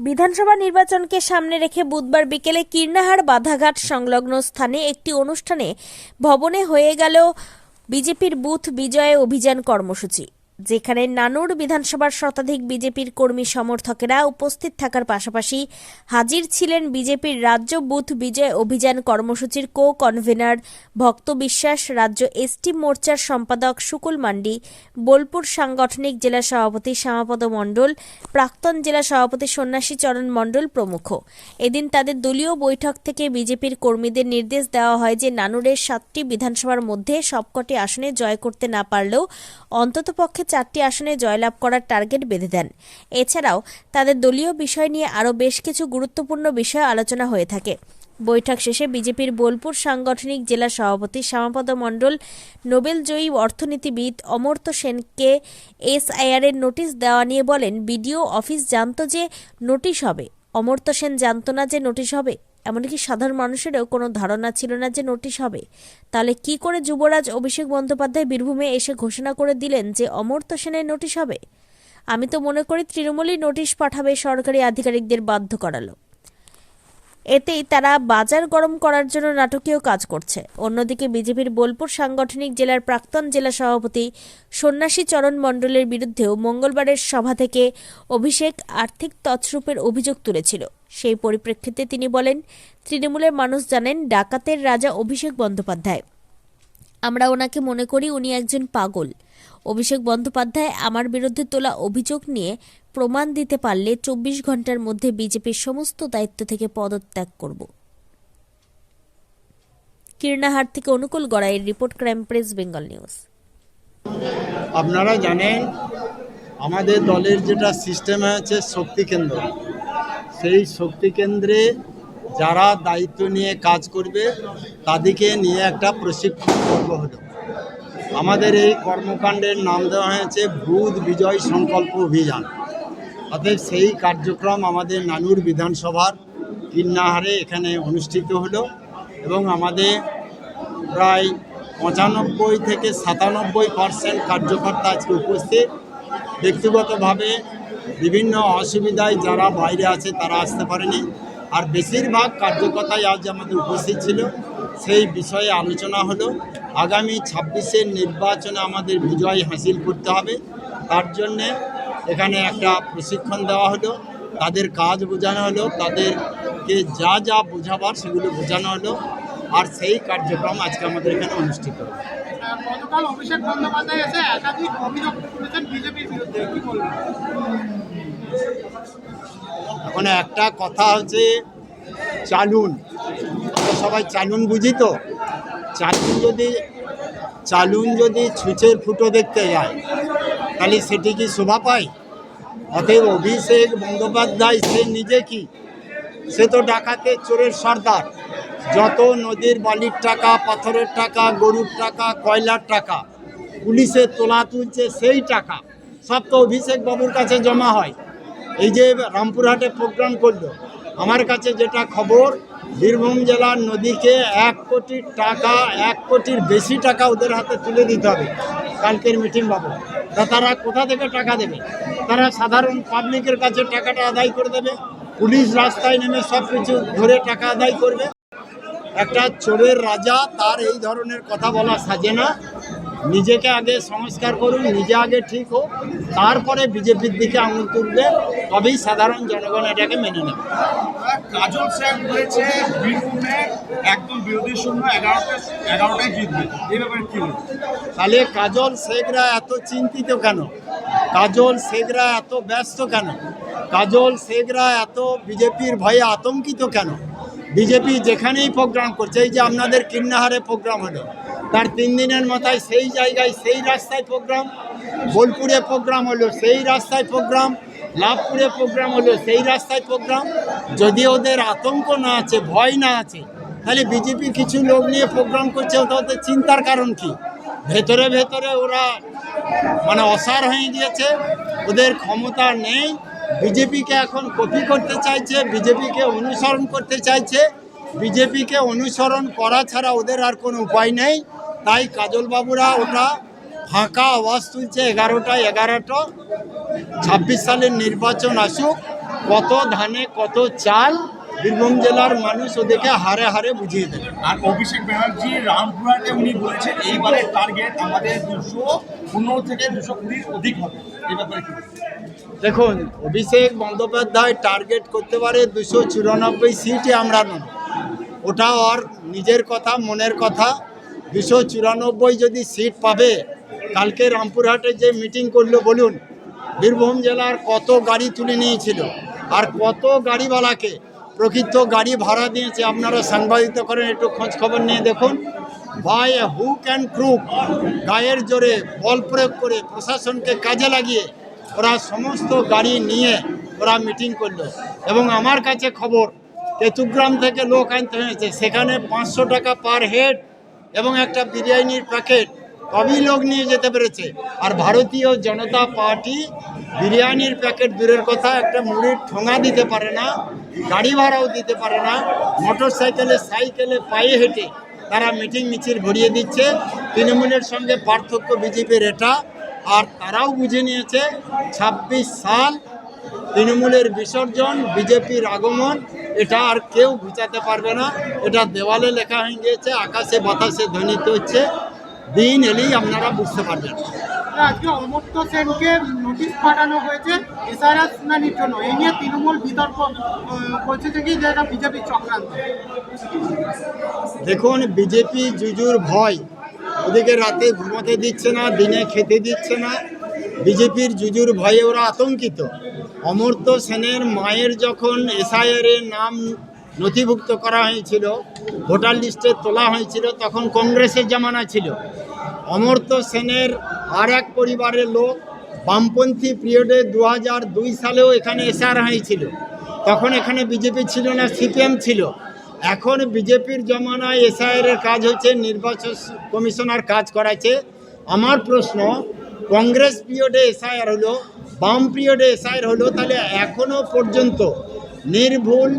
বিধানসভা নির্বাচনকে সামনে রেখে বুধবার বিকেলে কীর্ণাহার বাধাঘাট সংলগ্ন স্থানে একটি অনুষ্ঠানে ভবনে হয়ে গেল বিজেপির বুথ বিজয় অভিযান কর্মসূচি, যেখানে নানুর বিধানসভার শতাধিক বিজেপির কর্মী সমর্থকেরা উপস্থিত থাকার পাশাপাশি হাজির ছিলেন বিজেপির রাজ্য বুথ বিজয় অভিযান কর্মসূচির কনভেনার ভক্ত বিশ্বাস, রাজ্য এসটি মোর্চার সম্পাদক শুকুল মান্ডি, বোলপুর সাংগঠনিক জেলা সভাপতি শ্যামাপদ মণ্ডল, প্রাক্তন জেলা সভাপতি সন্ন্যাসী চরণ মণ্ডল প্রমুখ। এদিন তাদের দলীয় বৈঠক থেকে বিজেপির কর্মীদের নির্দেশ দেওয়া হয় যে নানুরের 7টি বিধানসভার মধ্যে সবকটি আসনে জয় করতে না পারলেও অন্ততপক্ষে 4টি আসনে জয়লাভ করার টার্গেট বেঁধে দেন। এছাড়াও তাদের দলীয় বিষয় নিয়ে আরও বেশ কিছু গুরুত্বপূর্ণ বিষয় আলোচনা হয়ে থাকে। বৈঠক শেষে বিজেপির বোলপুর সাংগঠনিক জেলা সভাপতি শ্যামাপদ মণ্ডল নোবেলজয়ী অর্থনীতিবিদ অমর্ত্য সেনকে এসআইআর এর নোটিশ দেওয়া নিয়ে বলেন, বিডিও অফিস জানতো যে নোটিশ হবে, অমর্ত্য সেন জানতো না যে নোটিশ হবে। এমনকি সাধারণ মানুষেরও কোনো ধারণা ছিল না যে নোটিশ হবে। তাহলে কি করে যুবরাজ অভিষেক বন্দ্যোপাধ্যায় বীরভূমে এসে ঘোষণা করে দিলেন যে অমর্ত্য সেনের নোটিশ হবে? আমি তো মনে করি তৃণমূলই নোটিশ পাঠাবে, সরকারি আধিকারিকদের বাধ্য করালো। এতেই তারা বাজার গরম করার জন্য নাটকীয় কাজ করছে। অন্যদিকে বিজেপির বোলপুর সাংগঠনিক জেলার প্রাক্তন জেলা সভাপতি সন্ন্যাসী চরণ মণ্ডলের বিরুদ্ধেও মঙ্গলবারের সভা থেকে অভিষেক আর্থিক তছরূপের অভিযোগ তুলেছিল। সেই পরিপ্রেক্ষিতে তিনি বলেন, তৃণমূলের মানুষ জানেন ডাকাতের রাজা অভিষেক বন্দ্যোপাধ্যায়। আমরা ওনাকে মনে করি উনি একজন পাগল। অভিষেক বন্দ্যোপাধ্যায় আমার বিরুদ্ধে তোলা অভিযোগ নিয়ে প্রমাণ দিতে পারলে 24 ঘন্টার মধ্যে বিজেপির সমস্ত দায়িত্ব থেকে পদত্যাগ করব। কীর্ণাহার থেকে অনুকূল গড়াইয়ের report, crime press Bengal news. আপনারা জানেন আমাদের দলের যেটা সিস্টেম আছে শক্তি কেন্দ্র, সেই শক্তি কেন্দ্রে যারা দায়িত্ব নিয়ে কাজ করবে তাদেরকে নিয়ে একটা প্রশিক্ষণ পর্ব হলো। আমাদের এই কর্মকাণ্ডের নাম দেওয়া হয়েছে বুথ বিজয় সংকল্প অভিযান। অতএব সেই কার্যক্রম আমাদের নানুর বিধানসভার কীর্ণাহারে এখানে অনুষ্ঠিত হলো এবং আমাদের প্রায় 95 থেকে 97% কার্যকর্তা আজকে উপস্থিত। ব্যক্তিগতভাবে বিভিন্ন অসুবিধায় যারা বাইরে আছে তারা আসতে পারেনি, আর বেশিরভাগ কার্যকর্তাই আজ আমাদের উপস্থিত ছিল। সেই বিষয়ে আলোচনা হলো আগামী 26-এর নির্বাচনে আমাদের বিজয় হাসিল করতে হবে। তার জন্যে এখানে একটা প্রশিক্ষণ দেওয়া হলো, তাদের কাজ বোঝানো হলো, তাদেরকে যা যা বোঝাবার সেগুলো বোঝানো হলো, আর সেই কার্যক্রম আজকে আমাদের এখানে অনুষ্ঠিত হলো। গতকাল অভিষেক বন্দ্যোপাধ্যায় এসে একাধিক অভিযোগ করেছেন বিজেপির বিরুদ্ধে, কি বলবেন? এখন একটা কথা হচ্ছে চালুন, আমরা সবাই চালুন বুঝি তো। চালুন যদি ছুঁচের ফুটো দেখতে যায় তাহলে সেটি কি শোভা পায়? অতএব অভিষেক বন্দ্যোপাধ্যায় সে নিজে কি, সে তো ডাকাতের চোরের সর্দার। যত নদীর বালির টাকা, পাথরের টাকা, গরুর টাকা, কয়লার টাকা পুলিশের তোলা তুলছে, সেই টাকা সব তো অভিষেক বাবুর কাছে জমা হয়। এই যে রামপুরহাটে প্রোগ্রাম করলো, আমার কাছে যেটা খবর, বীরভূম জেলার নদীকে 1 কোটি টাকা, 1 কোটির বেশি টাকা ওদের হাতে তুলে দিতে হবে কালকের মিটিং বাবু। তা তারা কোথা থেকে টাকা দেবে? তারা সাধারণ পাবলিকের কাছে টাকাটা আদায় করে দেবে, পুলিশ রাস্তায় নেমে সব কিছু ধরে টাকা আদায় করবে। একটা চোরের রাজা, তার এই ধরনের কথা বলা সাজে না। নিজেকে আগে সংস্কার করুন, নিজে আগে ঠিক হোক, তারপরে বিজেপির দিকে আঙুল তুলবে, তবেই সাধারণ জনগণ এটাকে মেনে নেবে। কাজল স্যার বলেছে বীরভূমে একদম বিরোধী শূন্য 11টায় জিতবে, এই ব্যাপারে কি বলবেন? তাহলে কাজল শেখরা এত চিন্তিত কেন? কাজল শেখরা এত ব্যস্ত কেন? কাজল শেখরা এত বিজেপির ভয়ে আতঙ্কিত কেন? বিজেপি যেখানেই প্রোগ্রাম করছে, এই যে আপনাদের কীর্ণাহারে প্রোগ্রাম হলো, তার 3 দিনের মাথায় সেই জায়গায় সেই রাস্তায় প্রোগ্রাম, বোলপুরে প্রোগ্রাম হলো সেই রাস্তায় প্রোগ্রাম, লাভপুরে প্রোগ্রাম হলো সেই রাস্তায় প্রোগ্রাম। যদি ওদের আতঙ্ক না আছে, ভয় না আছে, তাহলে বিজেপি কিছু লোক নিয়ে প্রোগ্রাম করছে, ওদের চিন্তার কারণ কি? ভেতরে ভেতরে ওরা অসার হয়ে গিয়েছে, ওদের ক্ষমতা নেই। বিজেপিকে এখন কপি করতে চাইছে, বিজেপিকে অনুসরণ করতে চাইছে। বিজেপিকে অনুসরণ করা ছাড়া ওদের আর কোনো উপায় নেই। তাই কাজলবাবুরা ওটা ফাঁকা আওয়াজ তুলছে। 11টা 26 সালের নির্বাচন আসুক, কত ধানে কত চাল বীরভূম জেলার মানুষ ওদেরকে হারে হারে বুঝিয়ে দেবে। আর অভিষেক ব্যানার্জি রামপুরহাটে উনি বলেছেন এইবারের টার্গেট আমাদের 215 থেকে 220 অধিক হবে, এই ব্যাপারে কি বলবেন? দেখুন, অভিষেক বন্দ্যোপাধ্যায় টার্গেট করতে পারে 294 সিটই আমরা নেব, ওটা ওর নিজের কথা, মনের কথা। 294 যদি সিট পাবে, কালকে রামপুরহাটে যে মিটিং করলো বলুন, বীরভূম জেলার কত গাড়ি তুলে নিয়েছিল আর কত গাড়িওয়ালাকে প্রকৃত গাড়ি ভাড়া দিয়েছে। আপনারা সাংবাদিকতা করেন, একটু খোঁজ খবর নিয়ে দেখুন। বাই হুক অ্যান্ড ক্রুক, গায়ের জোরে বল প্রয়োগ করে প্রশাসনকে কাজে লাগিয়ে ওরা সমস্ত গাড়ি নিয়ে ওরা মিটিং করলো। এবং আমার কাছে খবর, কেতুগ্রাম থেকে লোক আনতে হয়েছে, সেখানে 500 টাকা পার হেড এবং একটা বিরিয়ানির প্যাকেট সবই লোক নিয়ে যেতে পেরেছে। আর ভারতীয় জনতা পার্টি বিরিয়ানির প্যাকেট দূরের কথা, একটা মুড়ির ঠোঙা দিতে পারে না, গাড়ি ভাড়াও দিতে পারে না। মোটর সাইকেলে, সাইকেলে, পায়ে হেঁটে তারা মিটিং মিছিল ভরিয়ে দিচ্ছে। তৃণমূলের সঙ্গে পার্থক্য বিজেপির এটা, আর তারাও বুঝে নিয়েছে 26 সাল তৃণমূলের বিসর্জন, বিজেপির আগমন, এটা আর কেউ ঘুচাতে পারবে না। এটা দেওয়ালে লেখা হয়ে গিয়েছে, আকাশে বাতাসে ধ্বনিত হচ্ছে। দিন এলেই আপনারা বুঝতে পারবেন। আজকে অমর্ত্য সেনকে নোটিশ পাঠানো হয়েছে এসআইআর শুনানির জন্য। এই নিয়ে তৃণমূল বিতর্ক করছে যে কি, যে এটা বিজেপির চক্রান্ত। দেখুন, বিজেপি জুজুর ভয়, ওদিকে রাতে ঘুমোতে দিচ্ছে না, দিনে খেতে দিচ্ছে না। বিজেপির জুজুর ভয়ে ওরা আতঙ্কিত। অমর্ত্য সেনের মায়ের যখন এসআইআরের নাম নথিভুক্ত করা হয়েছিল, ভোটার লিস্টে তোলা হয়েছিল, তখন কংগ্রেসের জামানা ছিল। অমর্ত্য সেনের আর এক পরিবারের লোক বামপন্থী পিরিয়ডে 2002 সালেও এখানে এসআর হয়েছিল, তখন এখানে বিজেপি ছিল না, সিপিএম ছিল। এখন বিজেপির জমানায় এসআইআরের কাজ হচ্ছে, নির্বাচন কমিশনার কাজ করাচ্ছে। আমার প্রশ্ন, কংগ্রেস পিরিয়ডে এসআইআর হলো, বাম পিরিয়ডে এসআইআর হলো, তাহলে এখনও পর্যন্ত নির্ভুল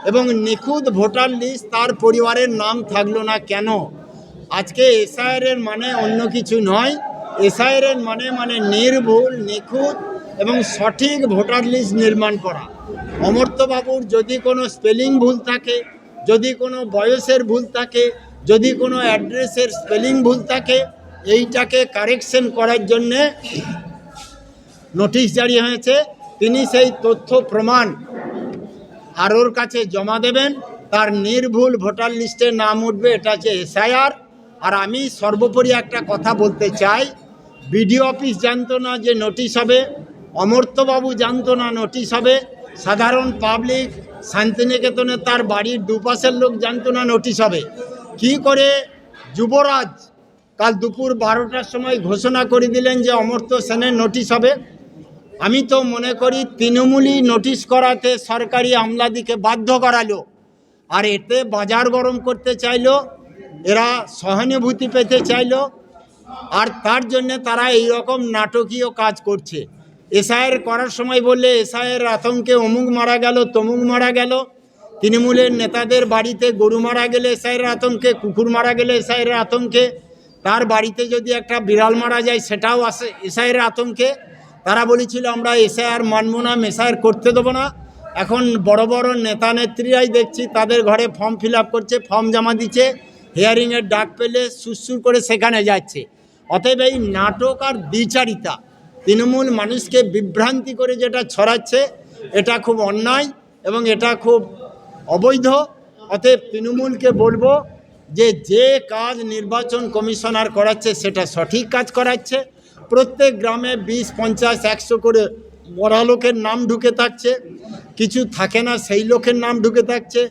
এবং নিখুঁত ভোটার লিস্ট তার পরিবারের নাম থাকলো না কেন? আজকে এসআইআরের মানে অন্য কিছু নয়। এসআইআরের মানে নির্ভুল, নিখুঁত এবং সঠিক ভোটার লিস্ট নির্মাণ করা। অমর্ত্যবাবুর যদি কোনো স্পেলিং ভুল থাকে, যদি কোনো বয়সের ভুল থাকে, যদি কোনো অ্যাড্রেসের স্পেলিং ভুল থাকে, এইটাকে কারেকশন করার জন্যে নোটিশ জারি হয়েছে। তিনি সেই তথ্য প্রমাণ আরওর কাছে জমা দেবেন, তার নির্ভুল ভোটার লিস্টে নাম উঠবে। এটা হচ্ছে এসআইআর। আর আমি সর্বোপরি একটা কথা বলতে চাই, বিডিও অফিস জানতো না যে নোটিশ হবে, অমর্ত্যবাবু জানতো না নোটিশ হবে, সাধারণ পাবলিক, শান্তিনিকেতনে তার বাড়ির দুপাশের লোক জানতো না নোটিশ হবে। কি করে যুবরাজ কাল দুপুর 12টার সময় ঘোষণা করে দিলেন যে অমর্ত্য সেনের নোটিশ হবে? আমি তো মনে করি তৃণমূলই নোটিশ করাতে সরকারি আমলাদিকে বাধ্য করালো, আর এতে বাজার গরম করতে চাইলো, এরা সহানুভূতি পেতে চাইলো, আর তার জন্যে তারা এই রকম নাটকীয় কাজ করছে। এসআইআর করার সময় বললে এসআইআর আতঙ্কে অমুক মারা গেল, তমুক মারা গেল। তৃণমূলের নেতাদের বাড়িতে গরু মারা গেলে এসআইআর আতঙ্কে, কুকুর মারা গেলে এসআইআর আতঙ্কে, তার বাড়িতে যদি একটা বিড়াল মারা যায় সেটাও আসে এসআইআর আতঙ্কে। তারা বলেছিল আমরা এসআইআর মানব না, এসআইআর করতে দেবো না। এখন বড় বড় নেতা নেত্রীরাই দেখছি তাদের ঘরে ফর্ম ফিল আপ করছে, ফর্ম জমা দিচ্ছে, হিয়ারিংয়ের ডাক পেলে সুরসুর করে সেখানে যাচ্ছে। অতএব এই নাটক আর দ্বিচারিতা, তৃণমূল মানুষকে বিভ্রান্তি করে যেটা ছড়াচ্ছে, এটা খুব অন্যায় এবং এটা খুব অবৈধ। অতএব তৃণমূলকে বলবো যে কাজ নির্বাচন কমিশনার করাচ্ছে সেটা সঠিক কাজ করাচ্ছে। প্রত্যেক গ্রামে 20, 50, 100 করে মরা লোকের নাম ঢুকে থাকছে, কিছু থাকে না সেই লোকের নাম ঢুকে থাকছে,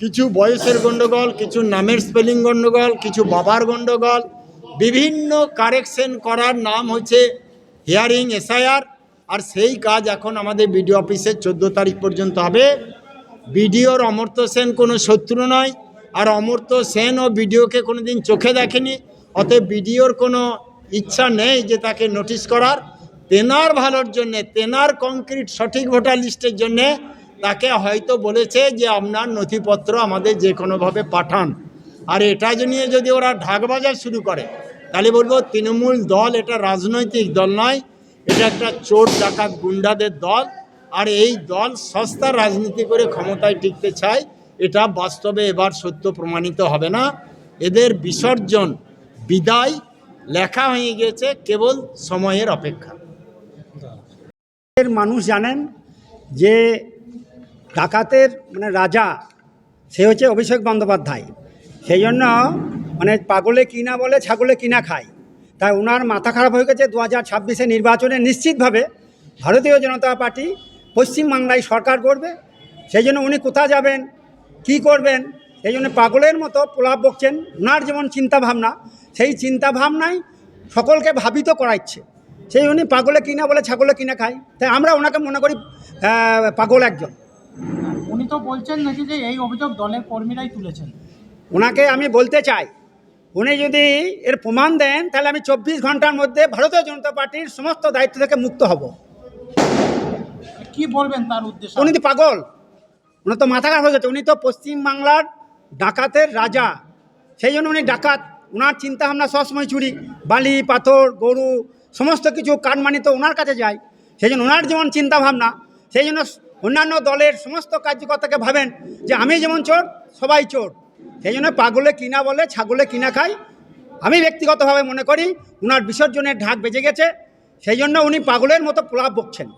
কিছু বয়সের গণ্ডগোল, কিছু নামের স্পেলিং গণ্ডগোল, কিছু বাবার গণ্ডগোল, বিভিন্ন কারেকশন করার নাম হচ্ছে হিয়ারিং এসআইআর। আর সেই কাজ এখন আমাদের বিডিও অফিসে 14 তারিখ পর্যন্ত হবে। বিডিওর অমর্ত্য সেন কোনো শত্রু নয়, আর অমর্ত্য সেন ও বিডিওকে কোনো দিন চোখে দেখেনি। অতএব বিডিওর কোনো ইচ্ছা নেই যে তাকে নোটিশ করার। তেনার ভালোর জন্যে, তেনার কংক্রিট সঠিক ভোটার লিস্টের জন্যে তাকে হয়তো বলেছে যে আপনার নথিপত্র আমাদের যে কোনোভাবে পাঠান। আর এটা নিয়ে যদি ওরা ঢাকবাজার শুরু করে, তাহলে বলবো তৃণমূল দল এটা রাজনৈতিক দল নয়, এটা একটা চোর ডাকাত গুন্ডাদের দল। আর এই দল সস্তার রাজনীতি করে ক্ষমতায় টিকতে চায়, এটা বাস্তবে এবার সত্য প্রমাণিত হবে না। এদের বিসর্জন বিদায় লেখা হয়ে গেছে, কেবল সময়ের অপেক্ষা। এর মানুষ জানেন যে ডাকাতের মানে রাজা সে হচ্ছে অভিষেক বন্দ্যোপাধ্যায়। সেই জন্য মানে পাগলে কিনা বলে ছাগলে কিনা খায়, তাই ওনার মাথা খারাপ হয়ে গেছে। 2026 নির্বাচনে নিশ্চিতভাবে ভারতীয় জনতা পার্টি পশ্চিমবাংলায় সরকার করবে। সেই জন্য উনি কোথা যাবেন, কি করবেন, সেই জন্য পাগলের মতো প্রলাপ বকছেন। ওনার যেমন চিন্তাভাবনা, সেই চিন্তাভাবনাই সকলকে ভাবিত করাচ্ছে। সেই উনি পাগলে কিনা বলে ছাগলে কিনা খায়, তাই আমরা ওনাকে মনে করি পাগল একজন। উনি তো বলছেন নাকি যে এই অভিযোগ দলের কর্মীরাই তুলেছেন। ওনাকে আমি বলতে চাই, উনি যদি এর প্রমাণ দেন তাহলে আমি 24 ঘন্টার মধ্যে ভারতীয় জনতা পার্টির সমস্ত দায়িত্ব থেকে মুক্ত হব। কি বলবেন তার উদ্দেশ্যে? উনি তো পাগল, উনি তো মাথা খারাপ হয়ে গেছে। উনি তো পশ্চিমবাংলার ডাকাতের রাজা, সেই জন্য উনি ডাকাত। ওনার চিন্তাভাবনা সবসময় চুরি, বালি পাথর গরু সমস্ত কিছু কাটমানি তো ওনার কাছে যায়। সেই জন্য ওনার যেমন চিন্তাভাবনা, সেই জন্য অন্যান্য দলের সমস্ত কার্যকর্তাকে ভাবেন যে আমি যেমন চোর সবাই চোর। সেই জন্য পাগলে কিনা বলে ছাগলে কিনা খায়। আমি ব্যক্তিগতভাবে মনে করি ওনার বিসর্জনের ঢাক বেজে গেছে, সেই জন্য উনি পাগলের মতো প্রলাপ বকছেন।